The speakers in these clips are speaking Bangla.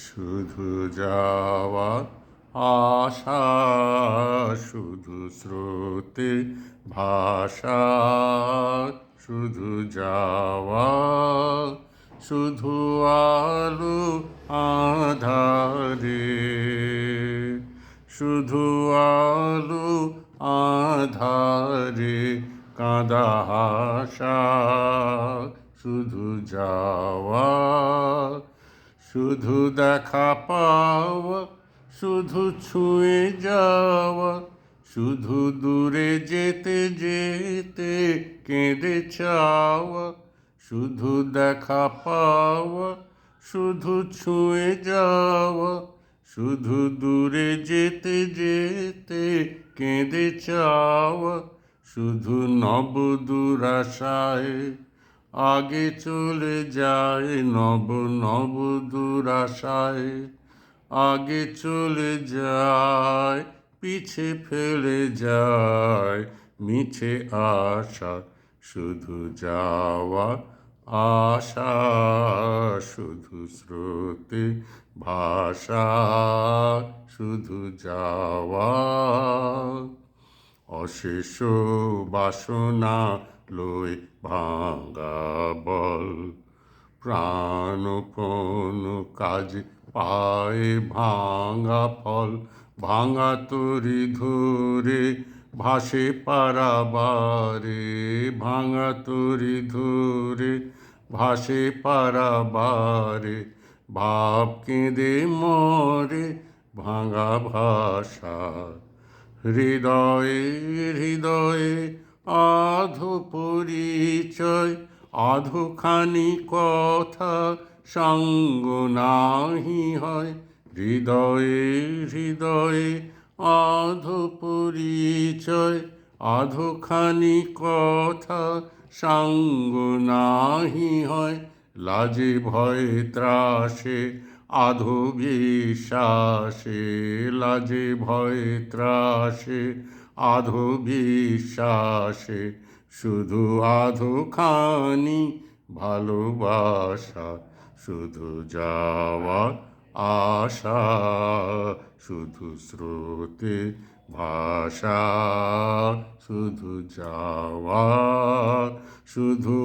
শুধু যাওয়া আশা, শুধু স্রোতে ভাষা, শুধু যাওয়া, শুধু আলো আধারে, শুধু আলো আধারে কাঁদা হাসা, শুধু যাওয়া, শুধু দেখা পাওয়া, শুধু ছুঁয়ে যাওয়া, শুধু দূরে যেতে যেতে কেঁদে চাওয়া, শুধু দেখা পাওয়া, শুধু ছুঁয়ে যাওয়া, শুধু দূরে যেতে যেতে কেঁদে চাওয়া, শুধু নব দুরাশায় আগে চলে যায়, নব নব দুরাশায় আগে চলে যায়, পিছে ফেলে যায় মিছে আশা, শুধু যাওয়া আশা, শুধু স্রোতে ভাষা, শুধু যাওয়া। অশেষ বাসনা লই ভাঙা বল, প্রাণপণ কাজ পায় ভাঙা ফল, ভাঙা তরি ধরে ভাসে পারাবারে, ভাঙা তরি ধরে ভাসে পারাবারে, ভাব কেঁদে মরে ভাঙা ভাষা, হৃদয়ে হৃদয়ে আধো পরিচয়, আধোখানি কথা সঙ্গ নাহি হয়, হৃদয়ে হৃদয়ে আধো পরিচয়, আধোখানি কথা সঙ্গ নাহি হয়, লাজে ভয়ে ত্রাসে আধো বিশ্বাসে, লাজে ভয়ে ত্রাসে আধো বিশ্বাসে, শুধু আধোখানি ভালোবাসা, শুধু যাওয়া আশা, শুধু স্রোতে ভাষা, শুধু যাওয়া, শুধু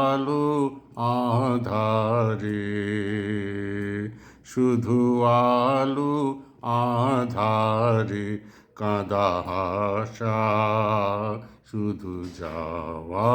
আলো আধারে, শুধু আলো আধারে কাঁদা হাসা, শুধু যাওয়া।